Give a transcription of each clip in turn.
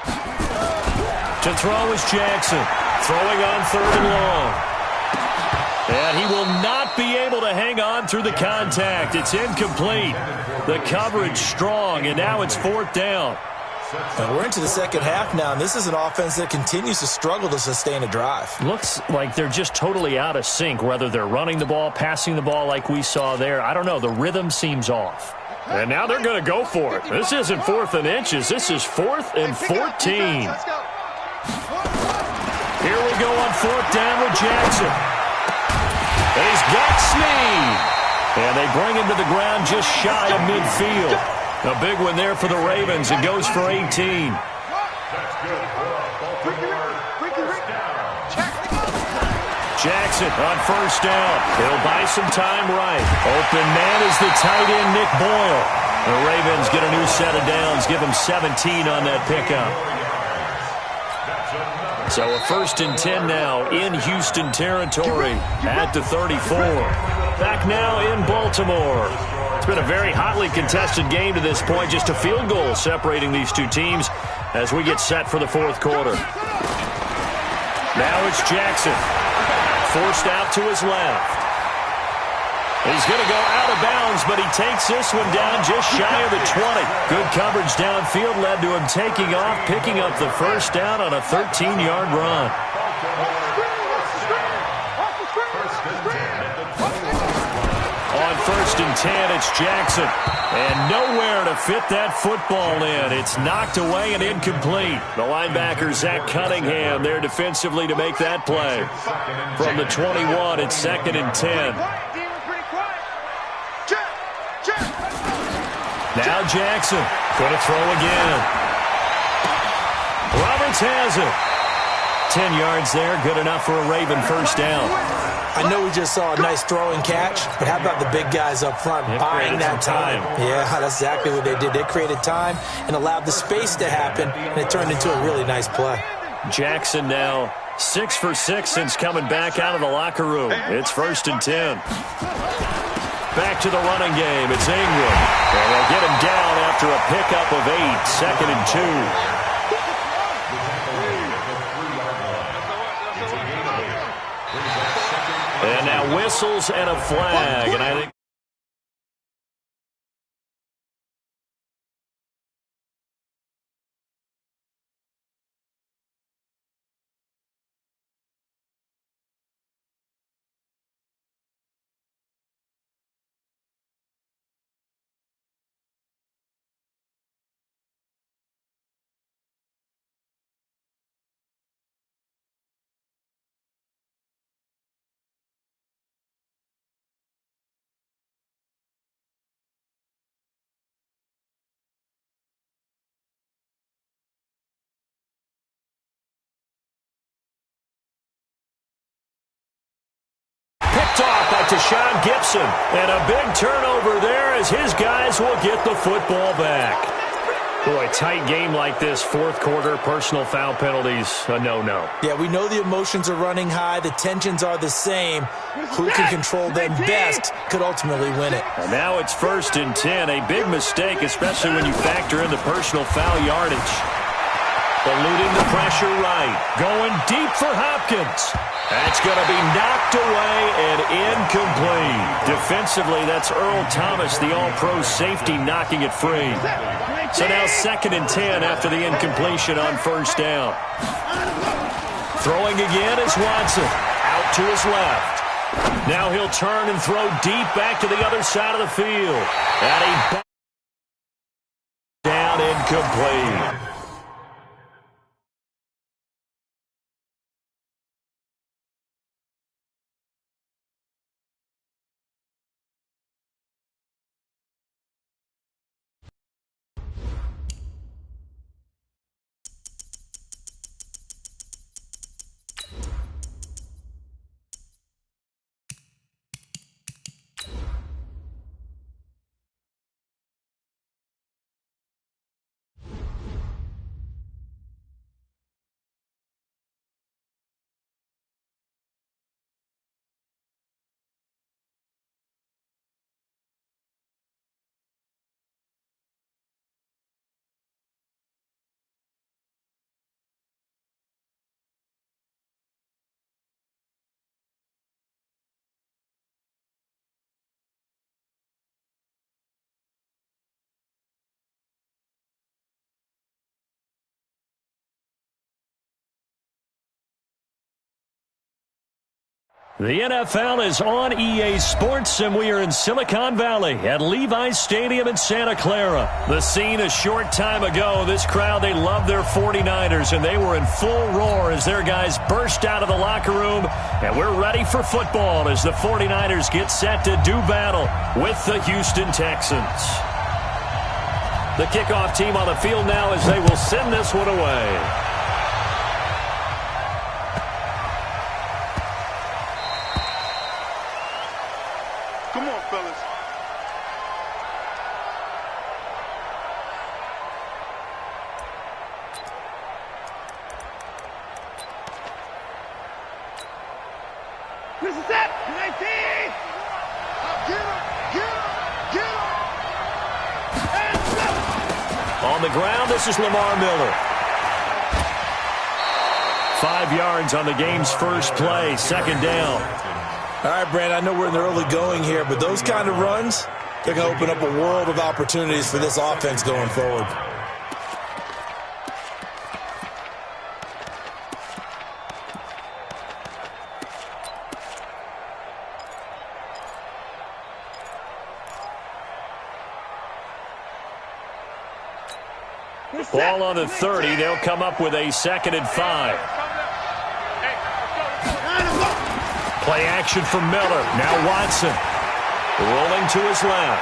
To throw is Jackson. Throwing on 3rd and long. And he will not be able to hang on through the contact. It's incomplete. The coverage strong, and now it's 4th down. And we're into the second half now, and this is an offense that continues to struggle to sustain a drive. Looks like they're just totally out of sync, whether they're running the ball, passing the ball like we saw there. I don't know. The rhythm seems off. And now they're going to go for it. This isn't 4th and inches. This is 4th and 14. Here we go on 4th down with Jackson. And he's got Snead. And they bring him to the ground just shy of midfield. A big one there for the Ravens. It goes for 18. Jackson on 1st down. He'll buy some time right. Open man is the tight end, Nick Boyle. The Ravens get a new set of downs. Give him 17 on that pickup. So a 1st and 10 now in Houston territory at the 34. Back now in Baltimore. It's been a very hotly contested game to this point. Just a field goal separating these two teams as we get set for the 4th quarter. Now it's Jackson. Forced out to his left. He's going to go out of bounds, but he takes this one down just shy of the 20. Good coverage downfield led to him taking off, picking up the 1st down on a 13-yard run. On 1st and 10, it's Jackson. And nowhere to fit that football in. It's knocked away and incomplete. The linebacker, Zach Cunningham, there defensively to make that play. From the 21, it's 2nd and 10. Now Jackson. Going to throw again. Roberts has it. 10 yards there. Good enough for a Raven 1st down. I know we just saw a nice throwing catch, but how about the big guys up front buying that time? Yeah, that's exactly what they did. They created time and allowed the space to happen, and it turned into a really nice play. Jackson now 6 for 6 since coming back out of the locker room. It's 1st and 10. Back to the running game. It's Ingram. And they'll get him down after a pickup of 8. 2nd and 2. And now whistles and a flag. And I think off by Tashawn Gibson. And a big turnover there as his guys will get the football back. Boy, tight game like this, 4th quarter, personal foul penalties, a no-no. Yeah, we know the emotions are running high. The tensions are the same. Who can control them best could ultimately win it. And now it's 1st and 10. A big mistake, especially when you factor in the personal foul yardage. Eluding the pressure right. Going deep for Hopkins. That's going to be knocked away and incomplete. Defensively, that's Earl Thomas, the all-pro safety, knocking it free. So now 2nd and 10 after the incompletion on 1st down. Throwing again is Watson. Out to his left. Now he'll turn and throw deep back to the other side of the field. And he down incomplete. The NFL is on EA Sports, and we are in Silicon Valley at Levi's Stadium in Santa Clara. The scene a short time ago. This crowd, they love their 49ers, and they were in full roar as their guys burst out of the locker room. And we're ready for football as the 49ers get set to do battle with the Houston Texans. The kickoff team on the field now as they will send this one away. Come on, fellas. This is it. 19. Get him. On the ground, this is Lamar Miller. 5 yards on the game's first play, second down. All right, Brandon, I know we're in the early going here, but those kind of runs, they're going to open up a world of opportunities for this offense going forward. Ball on the 30. They'll come up with a 2nd and 5. Play action from Miller. Now Watson. Rolling to his left.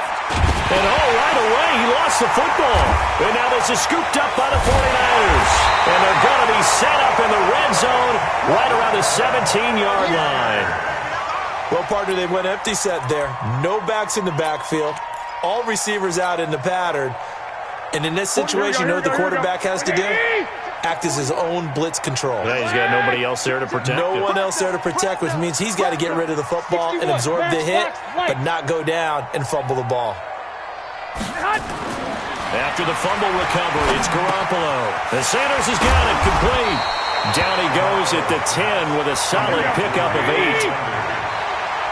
And right away, he lost the football. And now this is scooped up by the 49ers. And they're going to be set up in the red zone right around the 17-yard line. Well, partner, they went empty set there. No backs in the backfield. All receivers out in the pattern. And in this situation, you know what the quarterback has to do? Act as his own blitz control. Yeah, he's got nobody else there to protect him. No one else there to protect, which means he's got to get rid of the football and absorb the hit, but not go down and fumble the ball. After the fumble recovery, it's Garoppolo. And Sanders has got it complete. Down he goes at the 10 with a solid pickup of 8.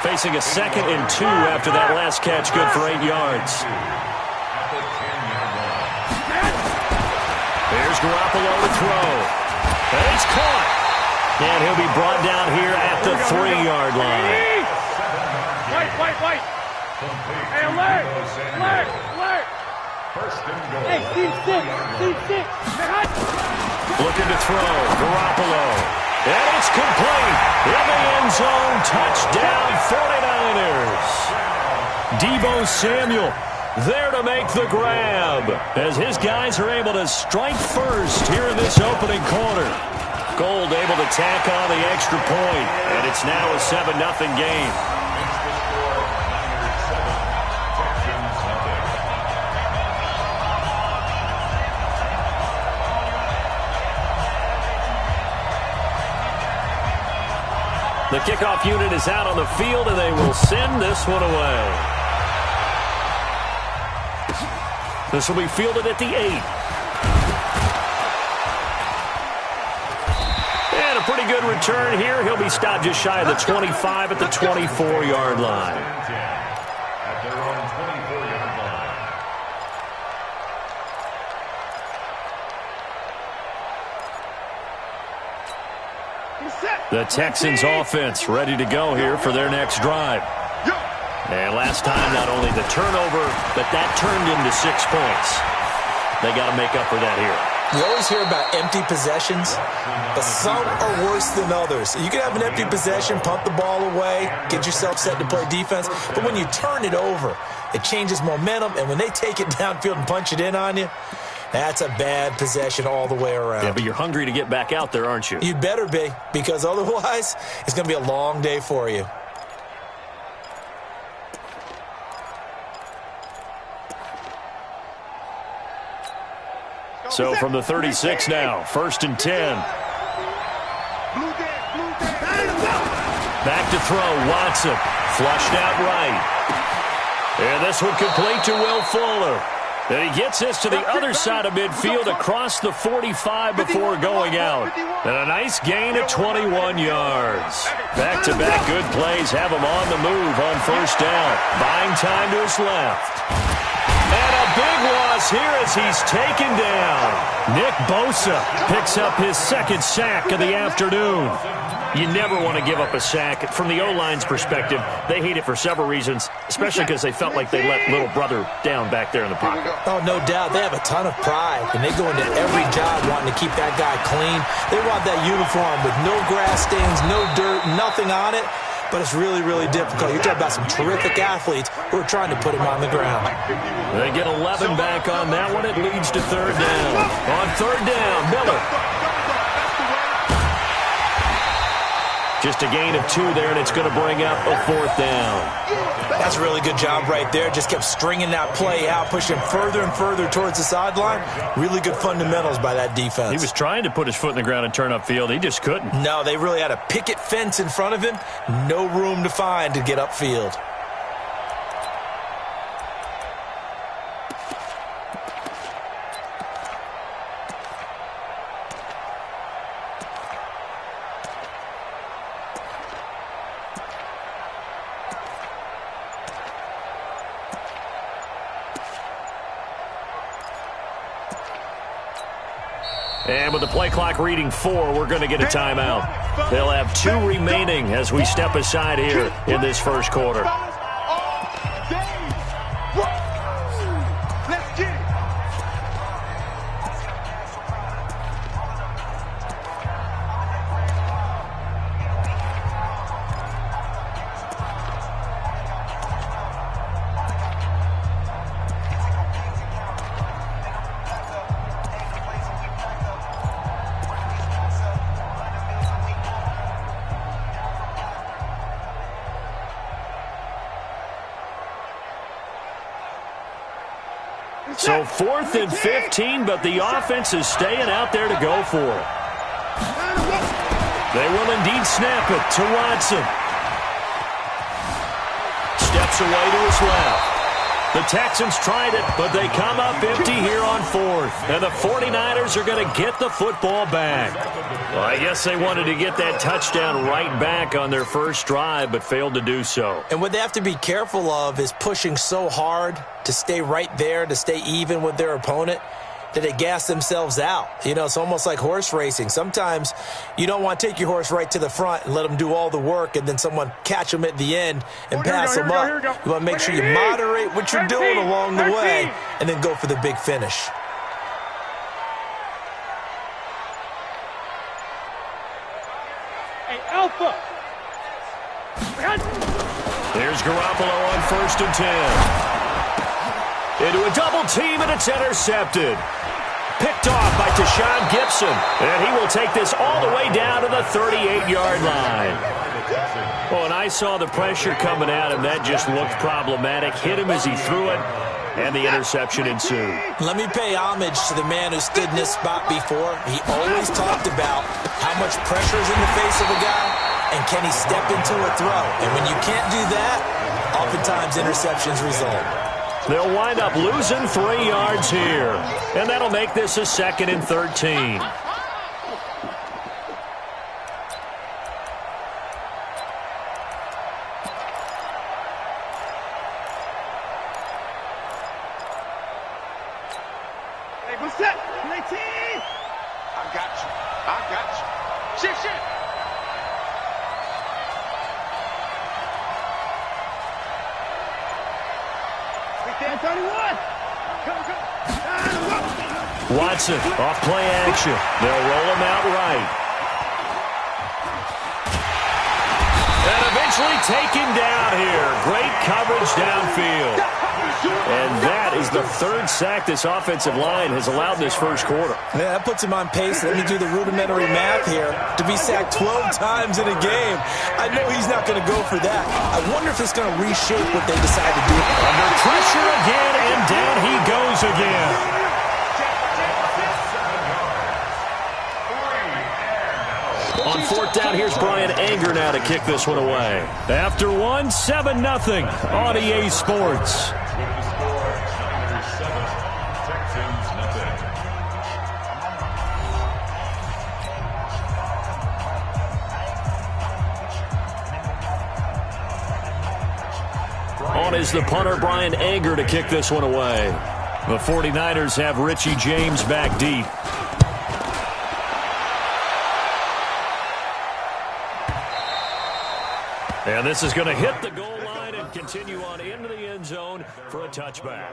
Facing a 2nd and 2 after that last catch, good for 8 yards. Here's Garoppolo to throw. And it's caught. And he'll be brought down here at the 3-yard line. Wait. Hey, alert. Hey, team 6. Looking to throw. Garoppolo. And it's complete. In the end zone. Touchdown 49ers. Deebo Samuel there to make the grab as his guys are able to strike first here in this opening quarter. Gold able to tack on the extra point, and it's now a 7-0 game. The kickoff unit is out on the field, and they will send this one away. This will be fielded at the 8. And a pretty good return here. He'll be stopped just shy of the 25 at the 24-yard line. At their own 24-yard line. The Texans offense ready to go here for their next drive. And last time, not only the turnover, but that turned into 6 points. They got to make up for that here. You always hear about empty possessions, but some are worse than others. You can have an empty possession, punt the ball away, get yourself set to play defense, but when you turn it over, it changes momentum, and when they take it downfield and punch it in on you, that's a bad possession all the way around. Yeah, but you're hungry to get back out there, aren't you? You better be, because otherwise, it's going to be a long day for you. So from the 36 now, 1st and 10. Back to throw, Watson. Flushed out right. And this one complete to Will Fuller. And he gets this to the other side of midfield across the 45 before going out. And a nice gain of 21 yards. Back-to-back good plays have him on the move on 1st down. Buying time to his left. And a big loss here as he's taken down. Nick Bosa picks up his 2nd sack of the afternoon. You never want to give up a sack. From the O-line's perspective, they hate it for several reasons, especially because they felt like they let little brother down back there in the pocket. Oh, no doubt. They have a ton of pride, and they go into every job wanting to keep that guy clean. They want that uniform with no grass stains, no dirt, nothing on it. But it's really, really difficult. You're talking about some terrific athletes who are trying to put him on the ground. They get 11 back on that one. It leads to third down. On third down, Miller. Just a gain of 2 there, and it's going to bring up a fourth down. That's a really good job right there. Just kept stringing that play out, pushing further and further towards the sideline. Really good fundamentals by that defense. He was trying to put his foot in the ground and turn upfield. He just couldn't. No, they really had a picket fence in front of him. No room to find to get upfield. And with the play clock reading 4, we're going to get a timeout. They'll have 2 remaining as we step aside here in this first quarter. Let's get it. So 4th and 15, but the offense is staying out there to go for it. They will indeed snap it to Watson. Steps away to his left. The Texans tried it, but they come up empty here on 4th. And the 49ers are going to get the football back. Well, I guess they wanted to get that touchdown right back on their first drive, but failed to do so. And what they have to be careful of is pushing so hard to stay right there, to stay even with their opponent, that they gas themselves out. You know, it's almost like horse racing. Sometimes you don't want to take your horse right to the front and let them do all the work and then someone catch them at the end and pass them up. You want to make sure you moderate what you're doing along the way and then go for the big finish. Hey, Alpha. Here's Garoppolo on 1st and 10. Into a double team, and it's intercepted. Picked off by Tashawn Gibson. And he will take this all the way down to the 38-yard line. Oh, and I saw the pressure coming at him. That just looked problematic. Hit him as he threw it, and the interception ensued. Let me pay homage to the man who stood in this spot before. He always talked about how much pressure is in the face of a guy, and can he step into a throw. And when you can't do that, oftentimes interceptions result. They'll wind up losing 3 yards here. And that'll make this a 2nd and 13. Hey, what's that? 19. I got you. I got you. Shit, shit. Weekend 31. Come. Watson off play action. They'll roll him out right. And eventually taken down here. Great coverage downfield. And that is the 3rd sack this offensive line has allowed this first quarter. Yeah, that puts him on pace. Let me do the rudimentary math here. To be sacked 12 times in a game, I know he's not going to go for that. I wonder if it's going to reshape what they decide to do. Under pressure again, and down he goes again. On 4th down, here's Brian Anger now to kick this one away. After 1, 7-0 on EA Sports. On is the punter, Brian Anger, to kick this one away. The 49ers have Richie James back deep. And this is going to hit the goal line and continue on into the end zone for a touchback.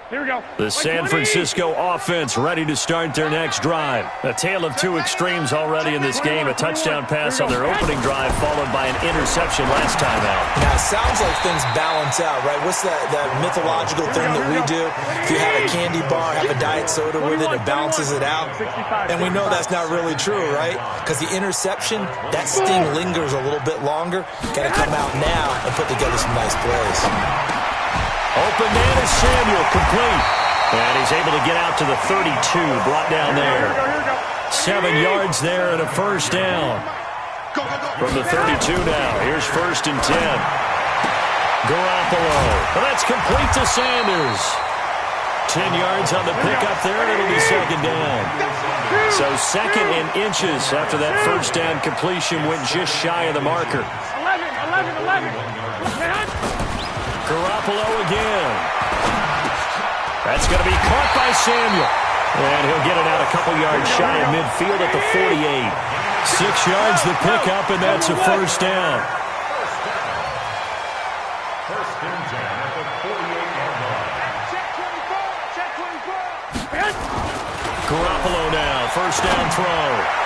Here we go. The San Francisco offense ready to start their next drive. A tale of two extremes already in this game. A touchdown pass on their opening drive followed by an interception last time out. Now, it sounds like things balance out, right? What's that mythological thing that we do? If you have a candy bar, have a diet soda with it, it balances it out. And we know that's not really true, right? Because the interception, that sting lingers a little bit longer. Got to come out now and put together some nice plays. Open man is Samuel, complete. And he's able to get out to the 32, brought down there. 7 yards there and a first down. From the 32 now, here's 1st and 10. Garoppolo, and that's complete to Sanders. 10 yards on the pickup there, and it'll be 2nd down. So 2nd and inches after that first down completion went just shy of the marker. 11. Garoppolo again. That's going to be caught by Samuel. And he'll get it out a couple yards shy of midfield at the 48. 6 yards the pickup, and that's a first down. First and 10 at the 48-yard line. Check 24. Garoppolo now, first down throw.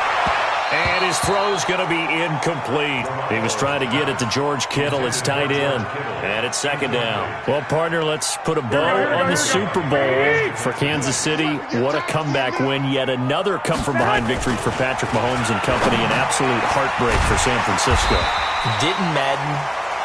And his throw's going to be incomplete. He was trying to get it to George Kittle. It's tight end. And it's 2nd down. Well, partner, let's put a bow on the Super Bowl for Kansas City. What a comeback win. Yet another come-from-behind victory for Patrick Mahomes and company. An absolute heartbreak for San Francisco. Didn't Madden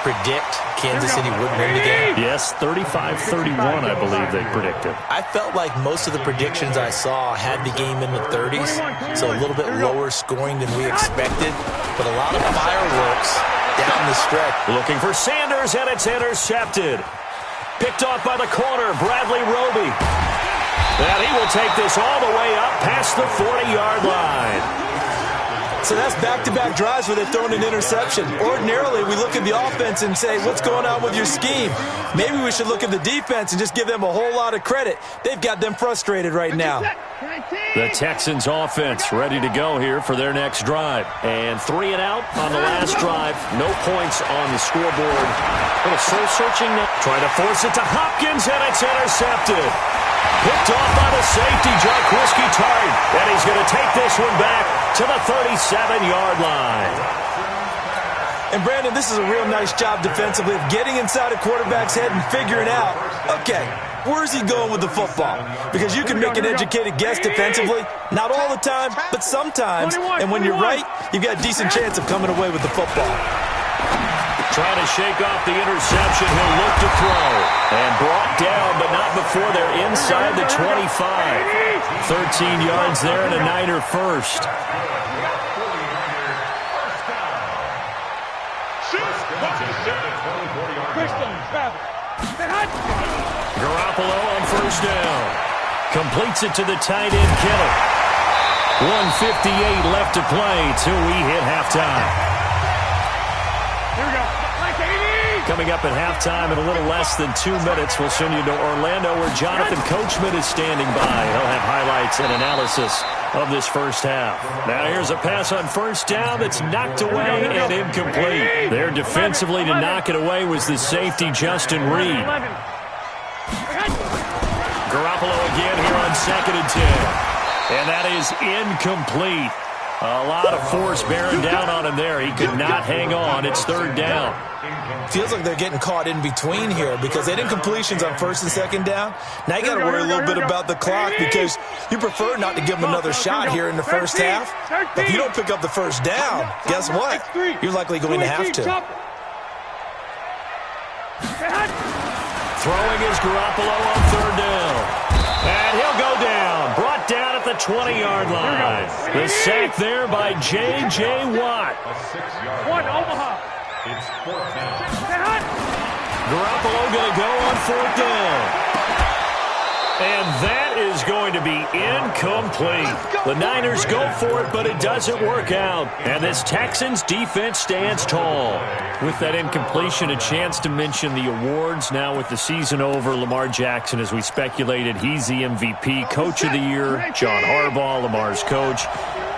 predict Kansas City would win the game? Yes, 35-31, I believe they predicted. I felt like most of the predictions I saw had the game in the 30s, so a little bit lower scoring than we expected, but a lot of fireworks down the stretch. Looking for Sanders, and it's intercepted. Picked off by the corner, Bradley Roby. And he will take this all the way up past the 40-yard line. So that's back-to-back drives where they've thrown an interception. Ordinarily, we look at the offense and say, what's going on with your scheme? Maybe we should look at the defense and just give them a whole lot of credit. They've got them frustrated right now. The Texans offense ready to go here for their next drive. And 3 and out on the last drive. No points on the scoreboard. A little soul-searching. Trying to force it to Hopkins, and it's intercepted. Picked off by the safety, Jaquiski Tartt. And he's going to take this one back to the 37-yard line. And, Brandon, this is a real nice job defensively of getting inside a quarterback's head and figuring out, okay, where's he going with the football? Because you can make an educated guess defensively, not all the time, but sometimes. And when you're right, you've got a decent chance of coming away with the football. Trying to shake off the interception. He'll look to throw. And brought down, but not before they're inside the 25. 13 yards there and a Niner first. Garoppolo on first down. Completes it to the tight end, Kittle. 1:58 left to play till we hit halftime. Here we go. Coming up at halftime in a little less than 2 minutes, we'll send you to Orlando where Jonathan Coachman is standing by. He'll have highlights and analysis of this first half. Now here's a pass on first down that's knocked away and incomplete. There defensively to knock it away was the safety, Justin Reed. Garoppolo again here on 2nd and 10. And that is incomplete. A lot of force bearing down on him there. He could not hang on. It's 3rd down. Feels like they're getting caught in between here because they did completions on 1st and 2nd down. Now you got to worry a little bit about the clock because you prefer not to give them another shot here in the first half. But if you don't pick up the first down, guess what? You're likely going to have to. Throwing is Garoppolo on 3rd down. And he'll go down. Brought down at the 20-yard line. The sack there by J.J. Watt. One, Omaha. It's 4th down. Garoppolo going to go on 4th down. And that is going to be incomplete. The Niners go for it, but it doesn't work out. And this Texans defense stands tall. With that incompletion, a chance to mention the awards. Now with the season over, Lamar Jackson, as we speculated, he's the MVP, Coach of the Year. John Harbaugh, Lamar's coach.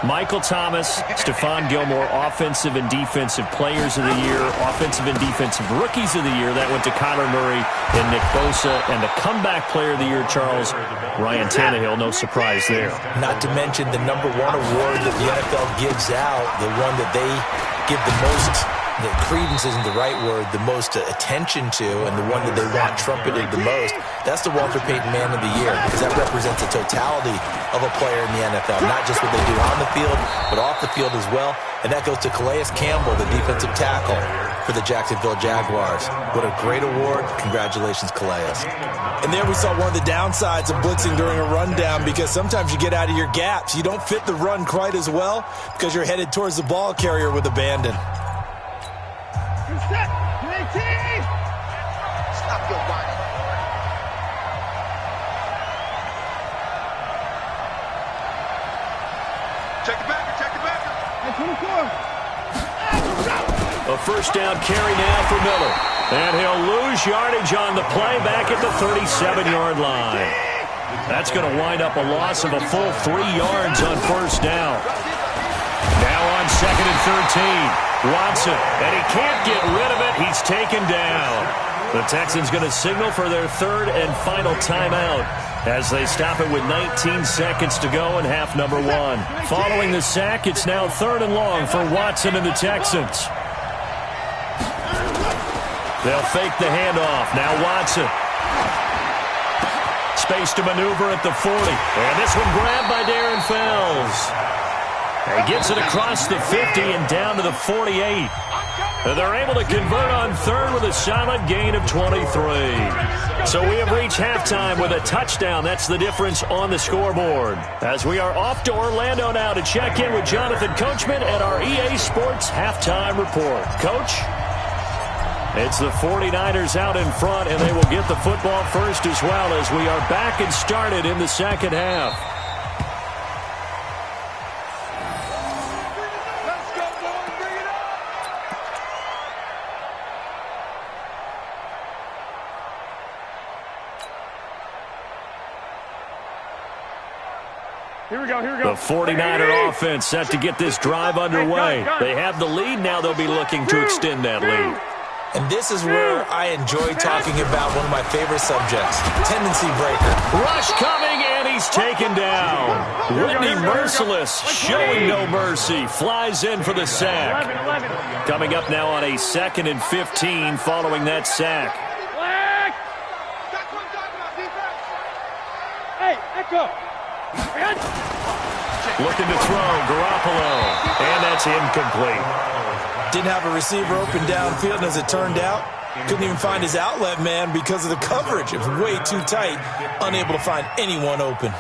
Michael Thomas, Stephon Gilmore, Offensive and Defensive Players of the Year, Offensive and Defensive Rookies of the Year. That went to Kyler Murray and Nick Bosa. And the Comeback Player of the Year, Charles, Ryan Tannehill. No surprise there. Not to mention the #1 award that the NFL gives out, the one that they give the most, the credence isn't the right word, the most attention to, and the one that they want trumpeted the most. That's the Walter Payton Man of the Year, because that represents the totality of a player in the NFL, not just what they do on the field, but off the field as well. And that goes to Calais Campbell, the defensive tackle for the Jacksonville Jaguars. What a great award. Congratulations, Calais. And there we saw one of the downsides of blitzing during a rundown, because sometimes you get out of your gaps. You don't fit the run quite as well because you're headed towards the ball carrier with abandon. Set. Stop your body. Check the backer, check the backer. At 24. A first down carry now for Miller. And he'll lose yardage on the play back at the 37-yard line. That's going to wind up a loss of a full 3 yards on first down. Now on 2nd and 13. Watson, and he can't get rid of it. He's taken down. The Texans going to signal for their third and final timeout as they stop it with 19 seconds to go in half number 1. Following the sack, it's now 3rd and long for Watson and the Texans. They'll fake the handoff. Now Watson. Space to maneuver at the 40. And this one grabbed by Darren Fells. He gets it across the 50 and down to the 48. They're able to convert on third with a solid gain of 23. So we have reached halftime with a touchdown. That's the difference on the scoreboard. As we are off to Orlando now to check in with Jonathan Coachman at our EA Sports Halftime Report. Coach? It's the 49ers out in front, and they will get the football first as well as we are back and started in the second half. Here we go. The 49er offense set to get this drive underway. They have the lead. Now they'll be looking to extend that lead. And this is where I enjoy talking about one of my favorite subjects, tendency breaker. Rush coming, and he's taken down. Whitney Merciless, showing no mercy, flies in for the sack. Coming up now on a 2nd and 15 following that sack. Hey, echo. Looking to throw, Garoppolo, and that's incomplete. Didn't have a receiver open downfield, and as it turned out, couldn't even find his outlet man because of the coverage. It was way too tight, unable to find anyone open.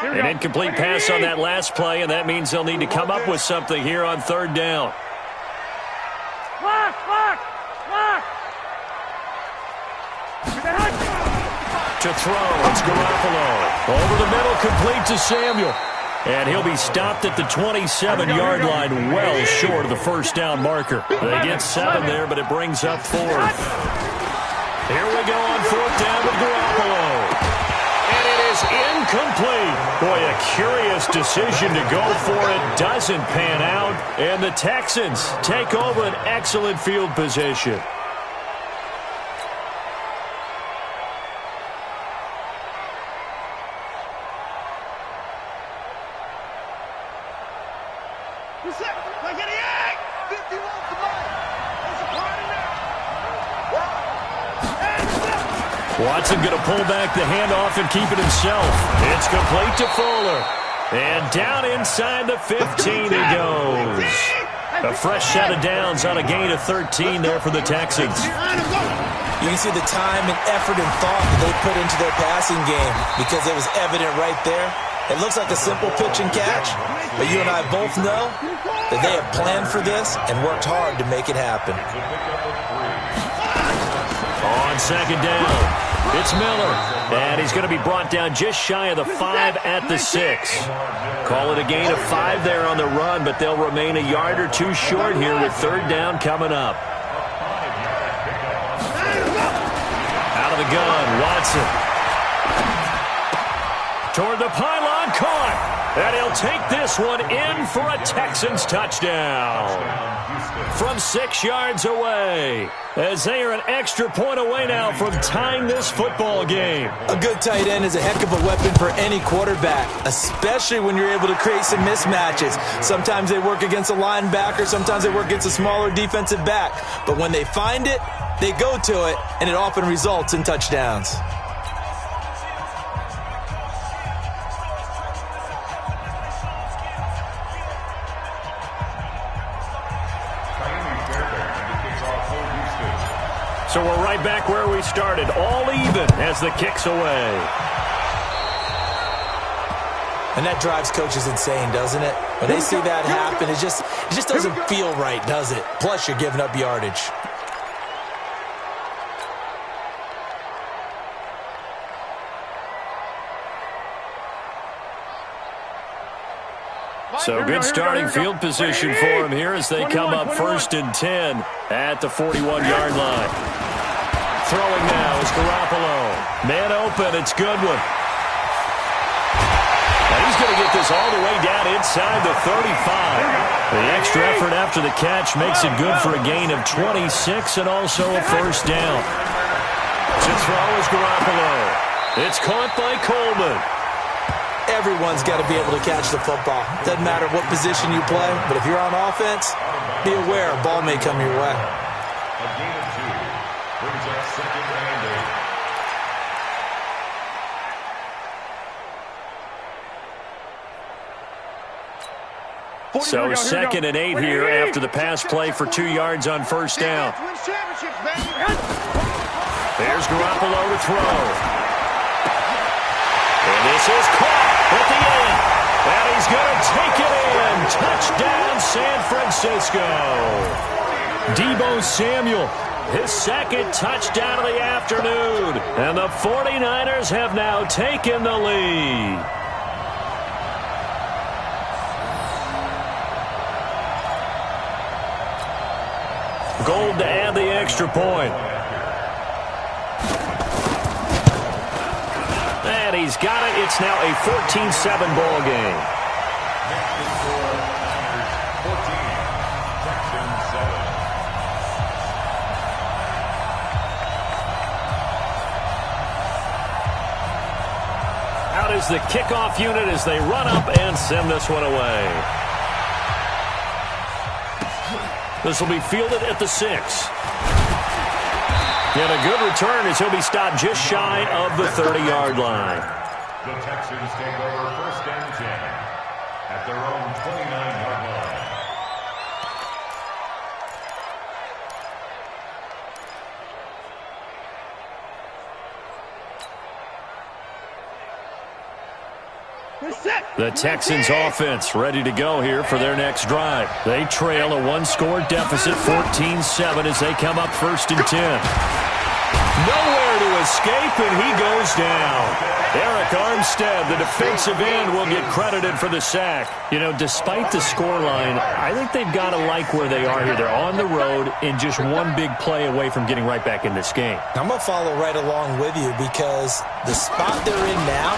An incomplete pass on that last play, and that means they'll need to come up with something here on 3rd down. Lock. To throw, it's Garoppolo. Over the middle, complete to Samuel. And he'll be stopped at the 27-yard line, well short of the first down marker. They get 7 there, but it brings up 4th. Here we go on 4th down with Garoppolo. And it is incomplete. Boy, a curious decision to go for it. Doesn't pan out. And the Texans take over an excellent field position. Watson going to pull back the handoff and keep it himself. It's complete to Fuller. And down inside the 15 he goes. A fresh set of downs on a gain of 13 there for the Texans. You can see the time and effort and thought that they put into their passing game because it was evident right there. It looks like a simple pitch and catch, but you and I both know that they have planned for this and worked hard to make it happen. On 2nd down, It's Miller, and he's going to be brought down just shy of the 5 at the 6. Call it a gain of 5 there on the run, but they'll remain a yard or two short here with third down coming up. Out of the gun, Watson. Toward the pylon, caught. And he'll take this one in for a Texans touchdown. From 6 yards away, as they are an extra point away now from tying this football game. A good tight end is a heck of a weapon for any quarterback, especially when you're able to create some mismatches. Sometimes they work against a linebacker, sometimes they work against a smaller defensive back. But when they find it, they go to it, and it often results in touchdowns. So we're right back where we started, all even as the kick's away. And that drives coaches insane, doesn't it? When they see that happen, it just doesn't feel right, does it? Plus, you're giving up yardage. So good starting field position for him here as they come up 1st and 10 at the 41-yard line. Throwing now is Garoppolo. Man open, it's Goodwin. And he's going to get this all the way down inside the 35. The extra effort after the catch makes it good for a gain of 26 and also a first down. To throw is Garoppolo. It's caught by Coleman. Everyone's got to be able to catch the football. Doesn't matter what position you play, but if you're on offense, be aware a ball may come your way. A gain of 2 brings up 2nd and 8. So 2nd and 8 here after the pass play for 2 yards on first down. There's Garoppolo to throw. And this is caught at the end. And he's going to take it in. Touchdown, San Francisco. Deebo Samuel, his 2nd touchdown of the afternoon. And the 49ers have now taken the lead. Gold to add the extra point. And he's got it. It's now a 14-7 ball game. Out is the kickoff unit as they run up and send this one away. This will be fielded at the 6. And a good return as he'll be stopped just shy of the 30-yard line. The Texans take over 1st and 10 at their own 29-yard line. The Texans offense ready to go here for their next drive. They trail a 1-score deficit, 14-7 as they come up 1st and 10. Nowhere to escape, and he goes down. Eric Armstead, the defensive end, will get credited for the sack. You know, despite the scoreline, I think they've got to like where they are here. They're on the road and just one big play away from getting right back in this game. I'm going to follow right along with you because the spot they're in now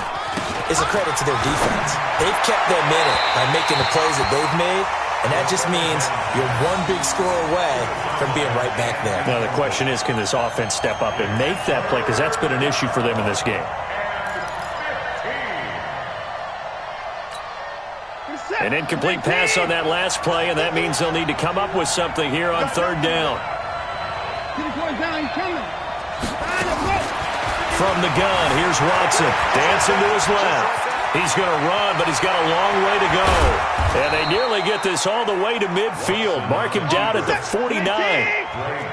is a credit to their defense. They've kept them in it by making the plays that they've made, and that just means you're one big score away from being right back there. Now, the question is, can this offense step up and make that play? Because that's been an issue for them in this game. An incomplete pass on that last play, and that means they'll need to come up with something here on 3rd down. From the gun, here's Watson. Dancing to his left. He's going to run, but he's got a long way to go. And they nearly get this all the way to midfield. Mark him down at the 49.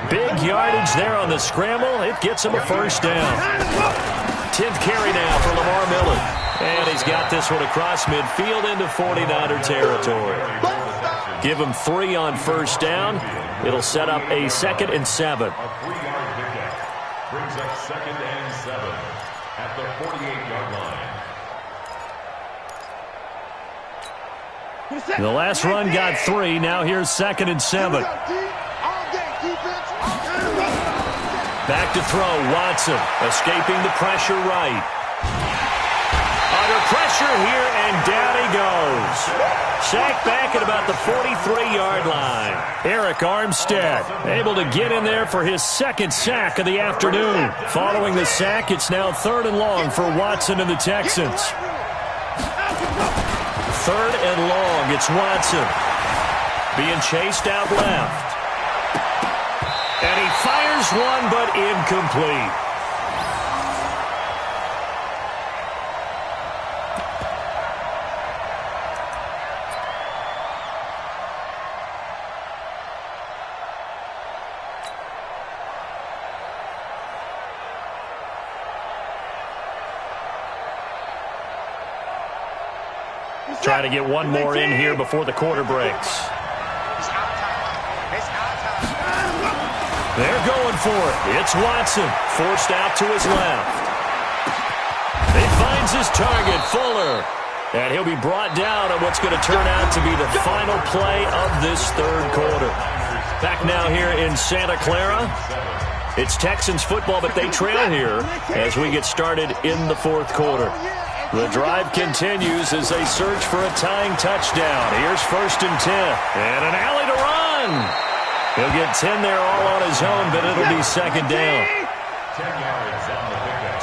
Big yardage there on the scramble. It gets him a first down. 10th carry now for Lamar Miller. And he's got this one across midfield into 49er territory. Give him 3 on first down. It'll set up a 2nd and 7. Brings up 2nd and 7 at the 48-yard line. The last run got 3. Now here's 2nd and 7. Back to throw. Watson escaping the pressure right. Under pressure here, and down he goes. Sacked back at about the 43-yard line. Eric Armstead able to get in there for his 2nd sack of the afternoon. Following the sack, it's now 3rd and long for Watson and the Texans. 3rd and long. It's Watson being chased out left. And he fires one, but incomplete. Try to get one more in here before the quarter breaks. They're going for it. It's Watson, forced out to his left. He finds his target, Fuller. And he'll be brought down on what's going to turn out to be the final play of this 3rd quarter. Back now here in Santa Clara. It's Texans football, but they trail here as we get started in the 4th quarter. The drive continues as they search for a tying touchdown. Here's 1st and 10. And an alley to run. He'll get 10 there all on his own, but it'll be 2nd down. 10 yards on the pickup.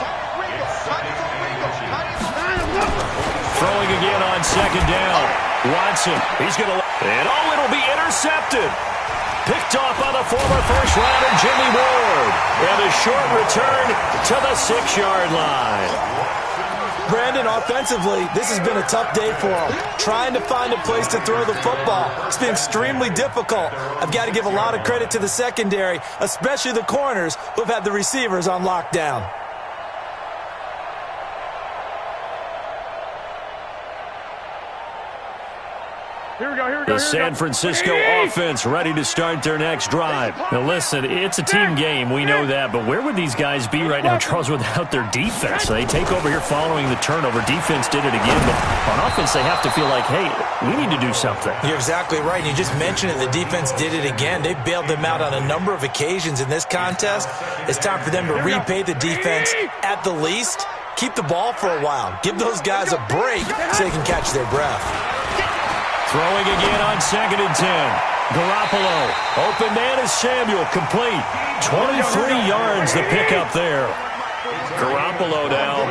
Throwing again on 2nd down. Watson, he's going to... And it'll be intercepted. Picked off by the former first-rounder Jimmy Ward. And a short return to the 6-yard line. Brandon, offensively, this has been a tough day for him. Trying to find a place to throw the football. It's been extremely difficult. I've got to give a lot of credit to the secondary, especially the corners who've had the receivers on lockdown. The San Francisco offense ready to start their next drive. Now listen, it's a team game, we know that, but where would these guys be right now, Charles, without their defense? They take over here following the turnover. Defense did it again, but on offense they have to feel like, hey, we need to do something. You're exactly right. You just mentioned it. The defense did it again. They bailed them out on a number of occasions in this contest. It's time for them to repay the defense at the least. Keep the ball for a while. Give those guys a break so they can catch their breath. Throwing again on 2nd and 10. Garoppolo. Open man is Samuel. Complete. 23 yards the pickup there. Garoppolo now.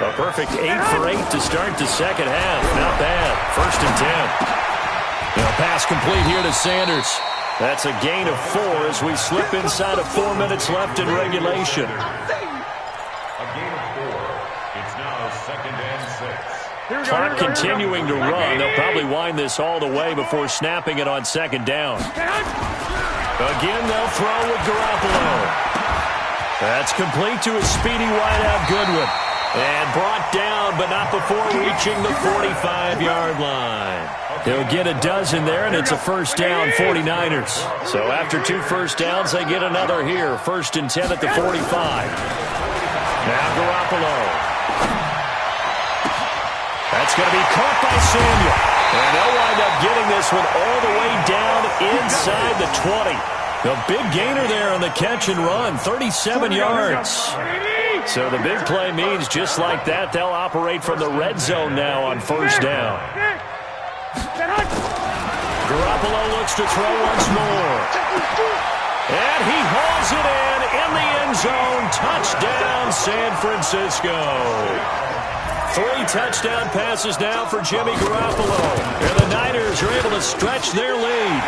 A perfect 8 for 8 to start the 2nd half. Not bad. 1st and 10. Pass complete here to Sanders. That's a gain of 4 as we slip inside of 4 minutes left in regulation. A gain of 4. It's now 2nd and 6. Clock continuing to run. They'll probably wind this all the way before snapping it on 2nd down. Again, they'll throw with Garoppolo. That's complete to a speedy wideout Goodwin. And brought down, but not before reaching the 45-yard line. They'll get a dozen there, and it's a 1st down, 49ers. So after 2 first downs, they get another here. 1st and 10 at the 45. Now Garoppolo. That's going to be caught by Samuel. And they'll wind up getting this one all the way down inside the 20. The big gainer there on the catch and run, 37 yards. So the big play means just like that, they'll operate from the red zone now on 1st down. Garoppolo looks to throw once more. And he hauls it in the end zone. Touchdown, San Francisco. 3 touchdown passes now for Jimmy Garoppolo. And the Niners are able to stretch their lead.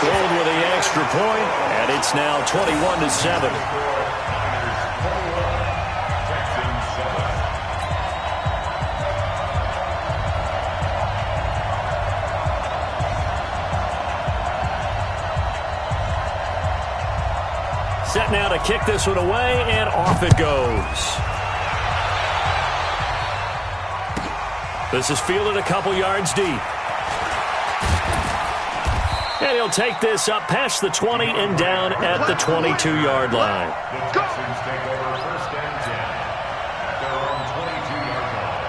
Gold with the extra point, and it's now 21-7. Set now to kick this one away, and off it goes. This is fielded a couple yards deep. And he'll take this up past the 20 and down at the 22-yard line. The Texans take over first and 10 at their own 22-yard line.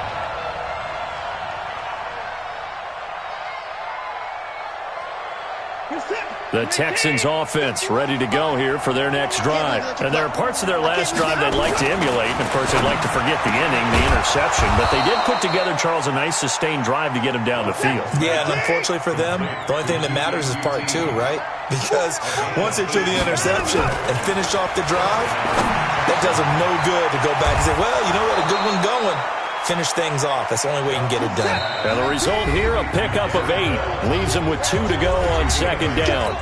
The Texans offense ready to go here for their next drive. And there are parts of their last drive they'd like to emulate. And, of course, they'd like to forget the inning, the interception. But they did put together, Charles, a nice sustained drive to get him down the field. Yeah, and unfortunately for them, the only thing that matters is part two, right? Because once they threw the interception and finished off the drive, that does them no good to go back and say, well, you know what, a good one going. Finish things off. That's the only way you can get it done. And the result here, a pickup of 8. Leaves them with 2 to go on second down.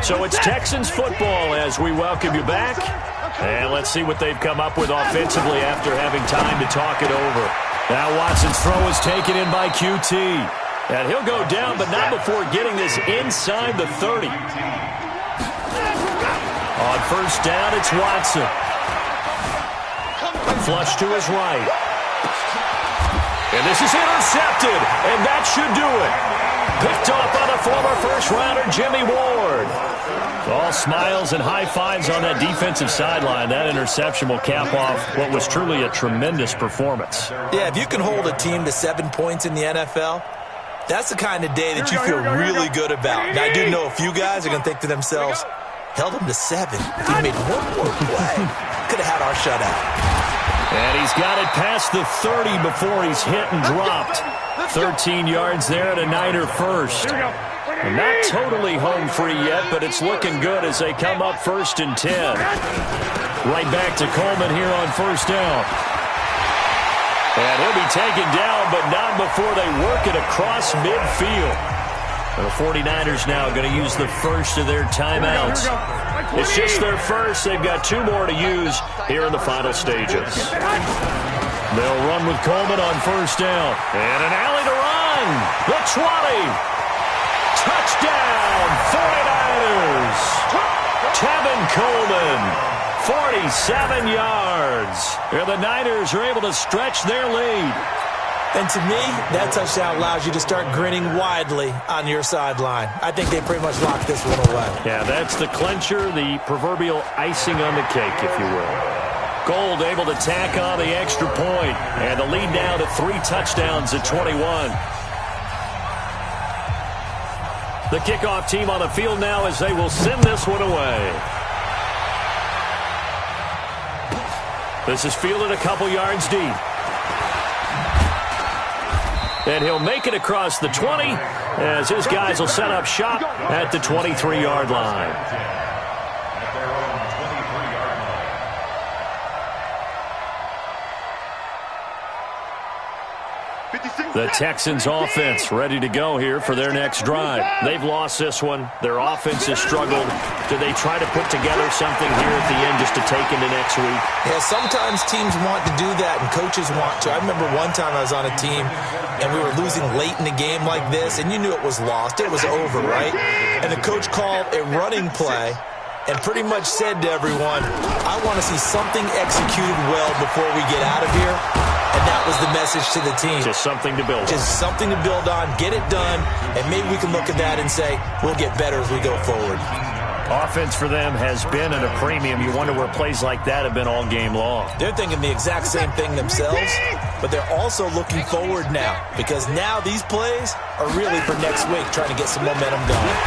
So it's Texans football as we welcome you back. And let's see what they've come up with offensively after having time to talk it over. Now Watson's throw is taken in by QT. And he'll go down, but not before getting this inside the 30. On first down, it's Watson. Flush to his right. And this is intercepted, and that should do it. Picked off by the former first-rounder, Jimmy Ward. All smiles and high fives on that defensive sideline. That interception will cap off what was truly a tremendous performance. Yeah, if you can hold a team to 7 points in the NFL, that's the kind of day that you feel really good about. Now, I do know a few guys are going to think to themselves, held him to 7. If he made one more play, could have had our shutout. And he's got it past the 30 before he's hit and dropped. 13 yards there and a Niner first. And not totally home free yet, but it's looking good as they come up first and 10. Right back to Coleman here on first down. And he'll be taken down, but not before they work it across midfield. And the 49ers now going to use the first of their timeouts. It's just their first. They've got 2 more to use here in the final stages. They'll run with Coleman on first down. And an alley to run. The 20. Touchdown, 49ers. Tevin Coleman, 47 yards. And the Niners are able to stretch their lead. And to me, that touchdown allows you to start grinning widely on your sideline. I think they pretty much locked this one away. Yeah, that's the clincher, the proverbial icing on the cake, if you will. Gold able to tack on the extra point, and the lead now to 3 touchdowns at 21. The kickoff team on the field now as they will send this one away. This is fielded a couple yards deep. And he'll make it across the 20 as his guys will set up shop at the 23-yard line. At their own 23-yard line. The Texans offense ready to go here for their next drive. They've lost this one. Their offense has struggled. Do they try to put together something here at the end just to take into next week? Yeah, sometimes teams want to do that and coaches want to. I remember one time I was on a team and we were losing late in the game like this, and you knew it was lost. It was over, right? And the coach called a running play and pretty much said to everyone, I want to see something executed well before we get out of here. And that was the message to the team. Just something to build on. Just something to build on, get it done, and maybe we can look at that and say, we'll get better as we go forward. Offense for them has been at a premium. You wonder where plays like that have been all game long. They're thinking the exact same thing themselves, but they're also looking forward now, because now these plays are really for next week, trying to get some momentum going.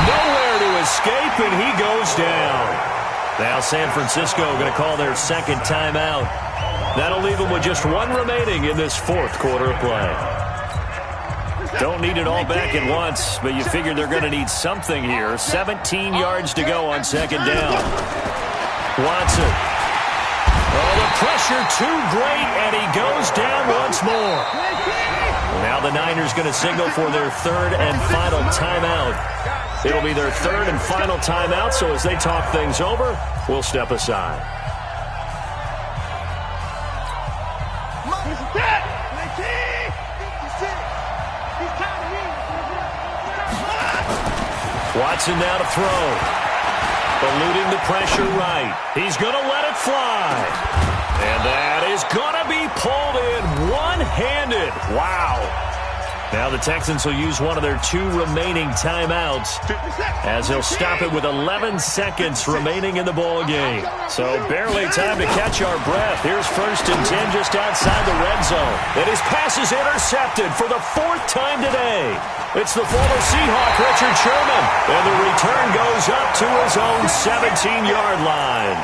Nowhere to escape, and he goes down. Now San Francisco going to call their second timeout. That'll leave them with just 1 remaining in this 4th quarter of play. Don't need it all back at once, but you figure they're going to need something here. 17 yards to go on second down. Watson. Oh, the pressure too great, and he goes down once more. Now the Niners going to signal for their 3rd and final timeout. It'll be their 3rd and final timeout, so as they talk things over, we'll step aside. Watson now to throw. Eluding the pressure right. He's going to let it fly. And that is going to be pulled in one-handed. Wow. Now the Texans will use one of their 2 remaining timeouts as they'll stop it with 11 seconds remaining in the ball game. So barely time to catch our breath. Here's 1st and 10 just outside the red zone. And his pass is intercepted for the 4th time today. It's the former Seahawk, Richard Sherman. And the return goes up to his own 17-yard line.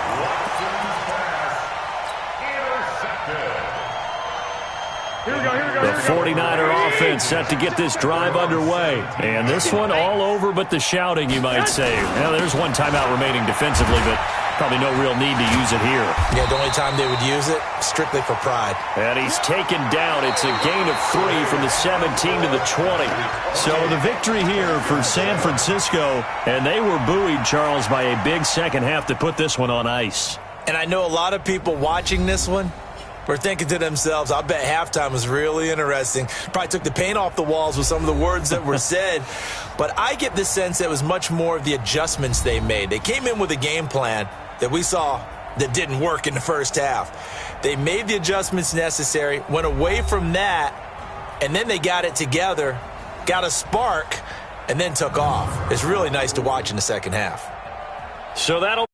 The 49er offense set to get this drive underway. And this one all over but the shouting, you might say. Now, there's one timeout remaining defensively, but probably no real need to use it here. Yeah, the only time they would use it, strictly for pride. And he's taken down. It's a gain of 3 from the 17 to the 20. So the victory here for San Francisco, and they were buoyed, Charles, by a big second half to put this one on ice. And I know a lot of people watching this one were thinking to themselves, I bet halftime was really interesting. Probably took the paint off the walls with some of the words that were said. But I get the sense that it was much more of the adjustments they made. They came in with a game plan that we saw that didn't work in the first half. They made the adjustments necessary, went away from that, and then they got it together, got a spark, and then took off. It's really nice to watch in the second half. So that'll